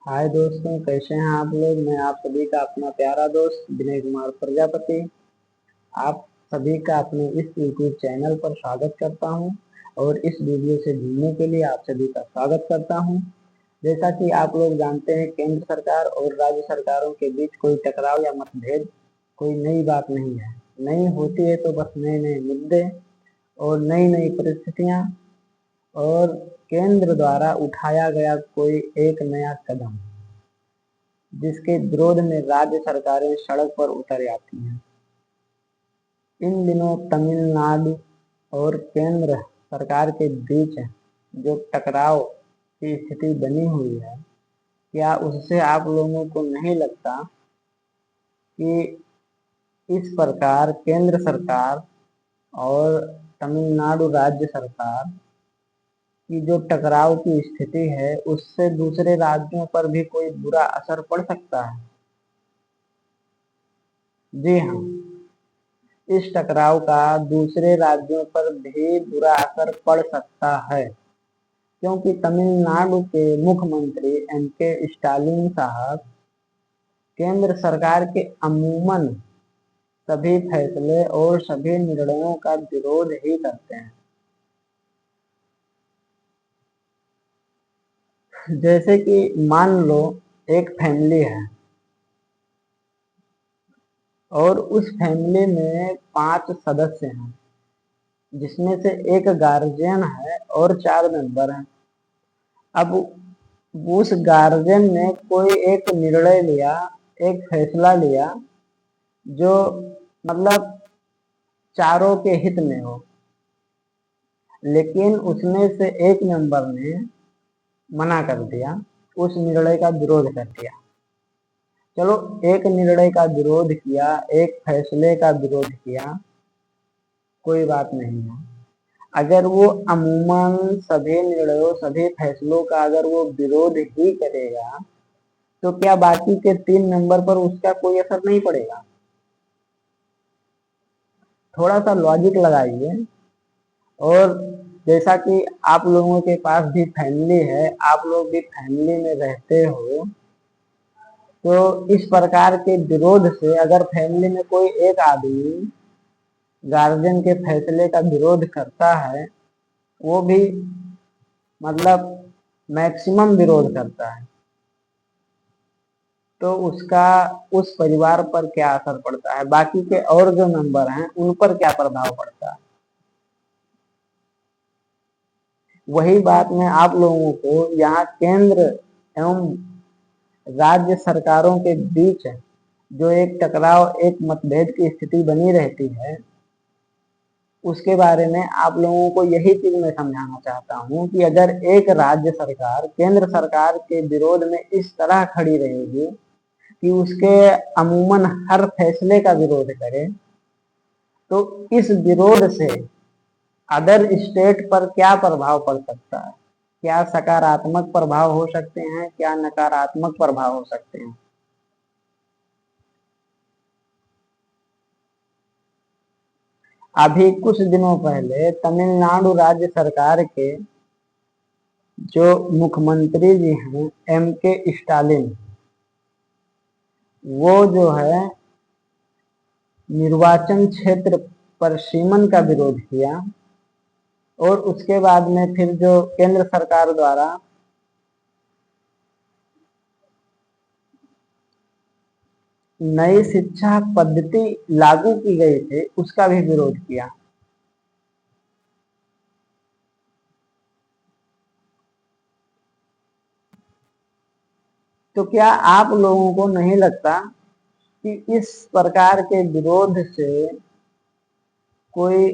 हाय दोस्तों, कैसे हैं आप लोग। मैं आप सभी का अपना प्यारा दोस्त विनय कुमार प्रजापति आप सभी का अपने इस यूट्यूब चैनल पर स्वागत करता हूं और इस वीडियो से जुड़ने के लिए आप सभी का स्वागत करता हूं। जैसा कि आप लोग जानते हैं, केंद्र सरकार और राज्य सरकारों के बीच कोई टकराव या मतभेद कोई नई बात नहीं है। नई होती है तो बस नए नए मुद्दे और नई नई परिस्थितियां और केंद्र द्वारा उठाया गया कोई एक नया कदम, जिसके विरोध में राज्य सरकारें सड़क पर उतर आती हैं। इन दिनों तमिलनाडु और केंद्र सरकार के बीच जो टकराव की स्थिति बनी हुई है, क्या उससे आप लोगों को नहीं लगता कि इस प्रकार केंद्र सरकार और तमिलनाडु राज्य सरकार की जो टकराव की स्थिति है, उससे दूसरे राज्यों पर भी कोई बुरा असर पड़ सकता है? जी हाँ, इस टकराव का दूसरे राज्यों पर भी बुरा असर पड़ सकता है, क्योंकि तमिलनाडु के मुख्यमंत्री M.K. स्टालिन साहब केंद्र सरकार के अमूमन सभी फैसले और सभी निर्णयों का विरोध ही करते हैं। जैसे कि मान लो एक फैमिली है और उस फैमिली में 5 सदस्य हैं, जिसमें से एक गार्जियन है और 4 मेंबर हैं। अब उस गार्जियन ने कोई एक निर्णय लिया, एक फैसला लिया जो मतलब चारों के हित में हो, लेकिन उसमें से एक मेंबर ने मना कर दिया, उस निर्णय का विरोध कर दिया। चलो, एक निर्णय का विरोध किया, एक फैसले का विरोध किया, कोई बात नहीं है। अगर वो अमूमन सभी निर्णयों सभी फैसलों का अगर वो विरोध ही करेगा, तो क्या बाकी के 3 नंबर पर उसका कोई असर नहीं पड़ेगा? थोड़ा सा लॉजिक लगाइए। और जैसा कि आप लोगों के पास भी फैमिली है, आप लोग भी फैमिली में रहते हो, तो इस प्रकार के विरोध से अगर फैमिली में कोई एक आदमी गार्जियन के फैसले का विरोध करता है, वो भी मतलब मैक्सिमम विरोध करता है, तो उसका उस परिवार पर क्या असर पड़ता है, बाकी के और जो मेंबर हैं उन पर क्या प्रभाव पड़ता है? वही बात मैं आप लोगों को यहाँ केंद्र एवं राज्य सरकारों के बीच जो एक टकराव, एक मतभेद की स्थिति बनी रहती है, उसके बारे में आप लोगों को यही चीज मैं समझाना चाहता हूँ कि अगर एक राज्य सरकार केंद्र सरकार के विरोध में इस तरह खड़ी रहेगी कि उसके अमूमन हर फैसले का विरोध करे, तो इस विरोध से अदर स्टेट पर क्या प्रभाव पड़ सकता है? क्या सकारात्मक प्रभाव हो सकते हैं, क्या नकारात्मक प्रभाव हो सकते हैं? अभी कुछ दिनों पहले तमिलनाडु राज्य सरकार के जो मुख्यमंत्री जी हैं M.K. स्टालिन, वो जो है निर्वाचन क्षेत्र पर सीमन का विरोध किया और उसके बाद में फिर जो केंद्र सरकार द्वारा नई शिक्षा पद्धति लागू की गई थी, उसका भी विरोध किया। तो क्या आप लोगों को नहीं लगता कि इस प्रकार के विरोध से कोई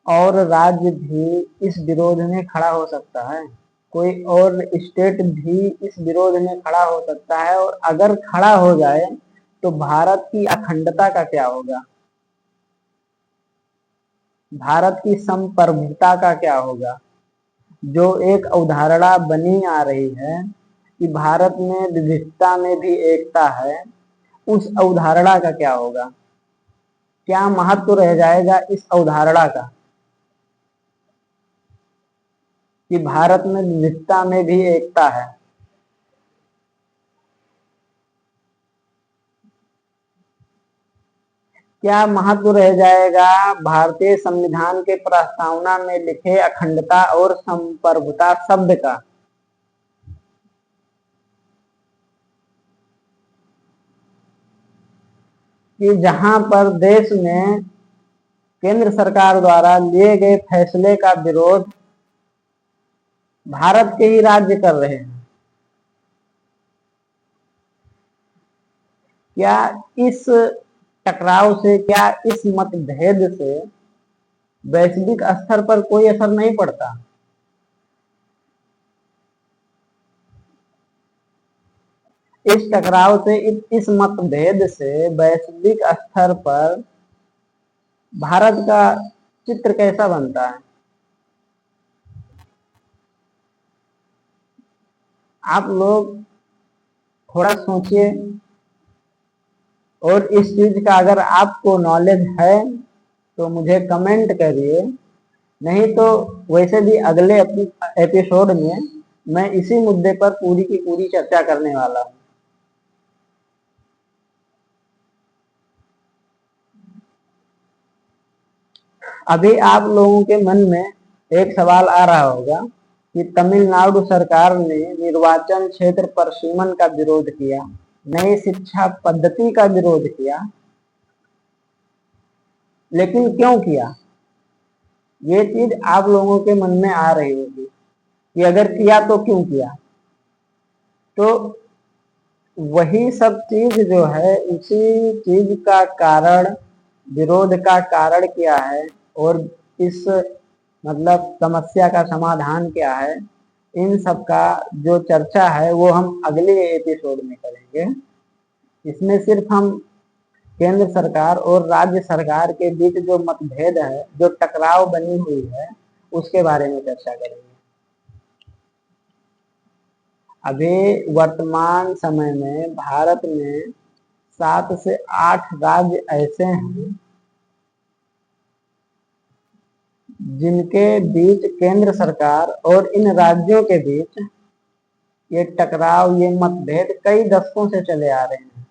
और राज्य भी इस विरोध में खड़ा हो सकता है, कोई और स्टेट भी इस विरोध में खड़ा हो सकता है? और अगर खड़ा हो जाए तो भारत की अखंडता का क्या होगा, भारत की संप्रभुता का क्या होगा? जो एक अवधारणा बनी आ रही है कि भारत में विविधता में भी एकता है, उस अवधारणा का क्या होगा? क्या महत्व रह जाएगा इस अवधारणा का कि भारत में विविधता में भी एकता है? क्या महत्व रह जाएगा भारतीय संविधान के प्रस्तावना में लिखे अखंडता और संप्रभुता शब्द का? कि जहां पर देश में केंद्र सरकार द्वारा लिए गए फैसले का विरोध भारत के ही राज्य कर रहे हैं, क्या इस टकराव से, क्या इस मतभेद से वैश्विक स्तर पर कोई असर नहीं पड़ता? इस टकराव से, इस मतभेद से वैश्विक स्तर पर भारत का चित्र कैसा बनता है? आप लोग थोड़ा सोचिए, और इस चीज का अगर आपको नॉलेज है तो मुझे कमेंट करिए, नहीं तो वैसे भी अगले एपिसोड में मैं इसी मुद्दे पर पूरी की पूरी चर्चा करने वाला हूं। अभी आप लोगों के मन में एक सवाल आ रहा होगा कि तमिलनाडु सरकार ने निर्वाचन क्षेत्र परिसीमन का विरोध किया, नई शिक्षा पद्धति का विरोध किया, लेकिन क्यों किया? ये चीज आप लोगों के मन में आ रही होगी कि अगर किया तो क्यों किया। तो वही सब चीज जो है, उसी चीज का कारण, विरोध का कारण क्या है और इस मतलब समस्या का समाधान क्या है, इन सब का जो चर्चा है वो हम अगले एपिसोड में करेंगे। इसमें सिर्फ हम केंद्र सरकार और राज्य सरकार के बीच जो मतभेद है, जो टकराव बनी हुई है, उसके बारे में चर्चा करेंगे। अभी वर्तमान समय में भारत में 7 से 8 राज्य ऐसे हैं जिनके बीच केंद्र सरकार और इन राज्यों के बीच ये टकराव, ये मतभेद कई दशकों से चले आ रहे हैं।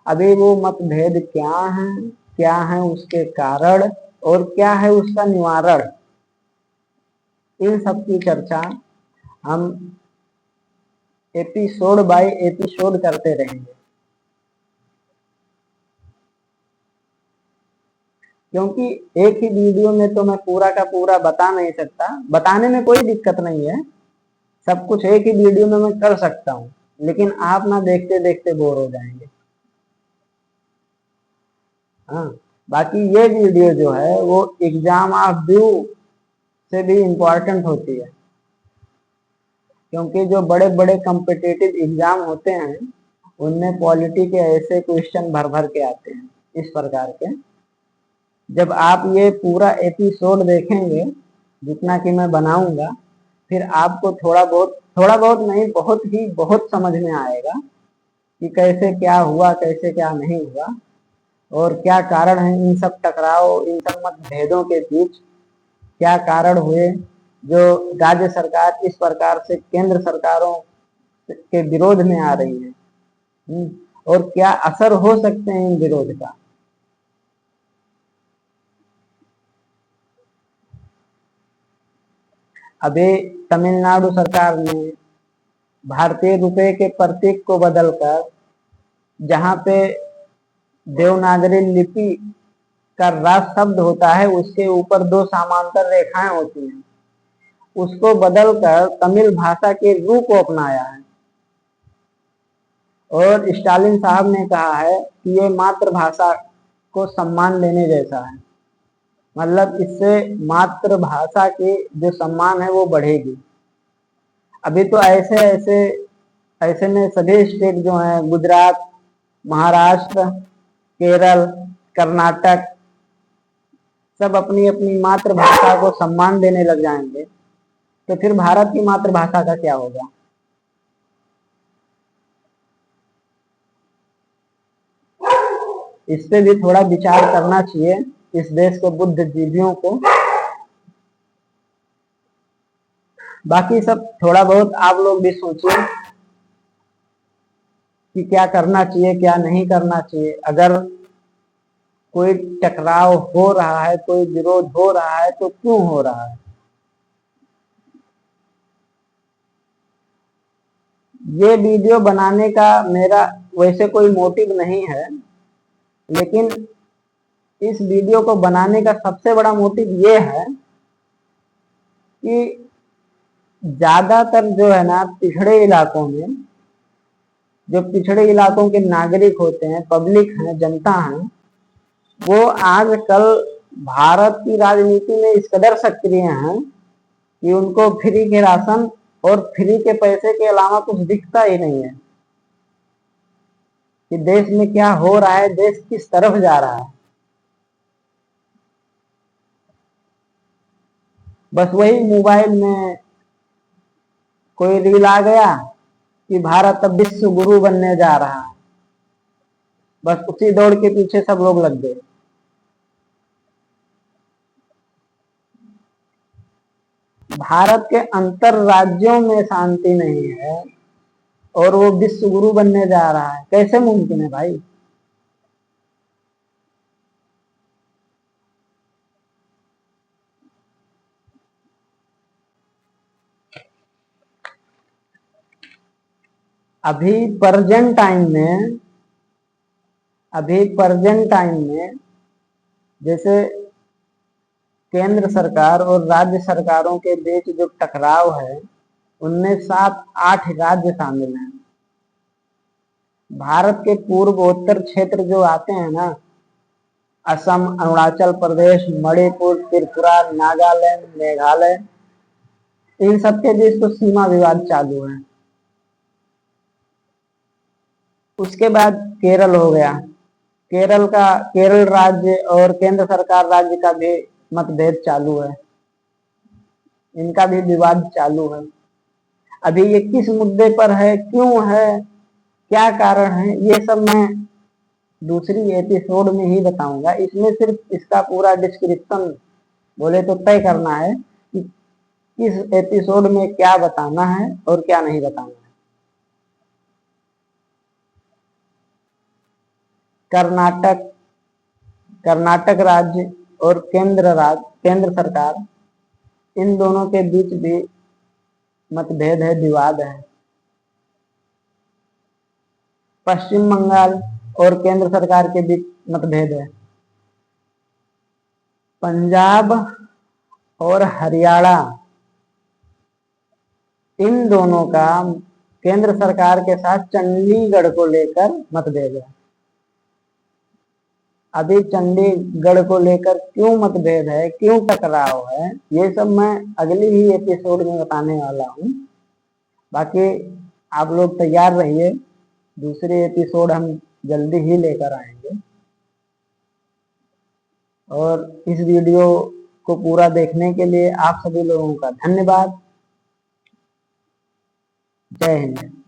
अभी वो मतभेद क्या है उसके कारण और क्या है उसका निवारण, इन सब की चर्चा हम एपिसोड बाय एपिसोड करते रहेंगे, क्योंकि एक ही वीडियो में तो मैं पूरा का पूरा बता नहीं सकता। बताने में कोई दिक्कत नहीं है, सब कुछ एक ही वीडियो में मैं कर सकता हूँ, लेकिन आप ना देखते देखते बोर हो जाएंगे। हाँ, बाकी ये वीडियो जो है वो एग्जाम ऑफ व्यू से भी इम्पोर्टेंट होती है, क्योंकि जो बड़े बड़े कॉम्पिटिटिव एग्जाम होते हैं उनमें पॉलिटी के ऐसे क्वेश्चन भर भर के आते हैं इस प्रकार के। जब आप ये पूरा एपिसोड देखेंगे, जितना कि मैं बनाऊंगा, फिर आपको थोड़ा बहुत नहीं, बहुत समझ में आएगा कि कैसे क्या हुआ, कैसे क्या नहीं हुआ, और क्या कारण है इन सब टकराव, इन सब मतभेदों के बीच क्या कारण हुए जो राज्य सरकार इस प्रकार से केंद्र सरकारों के विरोध में आ रही है, और क्या असर हो सकते हैं इन विरोध का। अभी तमिलनाडु सरकार ने भारतीय रुपए के प्रतीक को बदलकर, जहां पे देवनागरी लिपि का रा शब्द होता है उसके ऊपर 2 समांतर रेखाएं होती हैं, उसको बदलकर तमिल भाषा के रूप को अपनाया है। और स्टालिन साहब ने कहा है कि ये मातृभाषा को सम्मान देने जैसा है, मतलब इससे मातृभाषा की जो सम्मान है वो बढ़ेगी। अभी तो ऐसे में सभी स्टेट जो हैं, गुजरात, महाराष्ट्र, केरल, कर्नाटक, सब अपनी अपनी मातृभाषा को सम्मान देने लग जाएंगे, तो फिर भारत की मातृभाषा का क्या होगा? इस पे भी थोड़ा विचार करना चाहिए इस देश के बुद्धिजीवियों को। बाकी सब थोड़ा बहुत आप लोग भी सोचिए। कि क्या करना चाहिए क्या नहीं करना चाहिए। अगर कोई टकराव हो रहा है, कोई विरोध हो रहा है, तो क्यों हो रहा है। ये वीडियो बनाने का मेरा वैसे कोई मोटिव नहीं है, लेकिन इस वीडियो को बनाने का सबसे बड़ा मोटिव ये है कि ज्यादातर जो है ना पिछड़े इलाकों में, जो पिछड़े इलाकों के नागरिक होते हैं, पब्लिक हैं, जनता हैं, वो आजकल भारत की राजनीति में इस कदर सक्रिय हैं कि उनको फ्री के राशन और फ्री के पैसे के अलावा कुछ दिखता ही नहीं है कि देश में क्या हो रहा है, देश किस तरफ जा रहा है। बस वही मोबाइल में कोई रील आ गया कि भारत अब विश्व गुरु बनने जा रहा है, बस उसी दौड़ के पीछे सब लोग लग गए। भारत के अंतर राज्यों में शांति नहीं है और वो विश्व गुरु बनने जा रहा है, कैसे मुमकिन है भाई। अभी प्रेजेंट टाइम में जैसे केंद्र सरकार और राज्य सरकारों के बीच जो टकराव है, उनमें 7-8 राज्य शामिल हैं। भारत के पूर्वोत्तर क्षेत्र जो आते हैं ना, असम, अरुणाचल प्रदेश, मणिपुर, त्रिपुरा, नागालैंड, मेघालय, इन सबके बीच तो सीमा विवाद चालू है। उसके बाद केरल हो गया, केरल राज्य और केंद्र सरकार राज्य का भी मतभेद चालू है, इनका भी विवाद चालू है। अभी ये किस मुद्दे पर है, क्यों है, क्या कारण है, ये सब मैं दूसरी एपिसोड में ही बताऊंगा। इसमें सिर्फ इसका पूरा डिस्क्रिप्शन बोले तो तय करना है कि किस एपिसोड में क्या बताना है और क्या नहीं बताना है। कर्नाटक राज्य और केंद्र सरकार, इन दोनों के बीच भी मतभेद है, विवाद है। पश्चिम बंगाल और केंद्र सरकार के बीच मतभेद है। पंजाब और हरियाणा, इन दोनों का केंद्र सरकार के साथ चंडीगढ़ को लेकर मतभेद है। अभी चंडीगढ़ को लेकर क्यों मतभेद है, क्यों टकराव है, ये सब मैं अगली ही एपिसोड में बताने वाला हूँ। बाकी आप लोग तैयार रहिए, दूसरे एपिसोड हम जल्दी ही लेकर आएंगे। और इस वीडियो को पूरा देखने के लिए आप सभी लोगों का धन्यवाद। जय हिंद।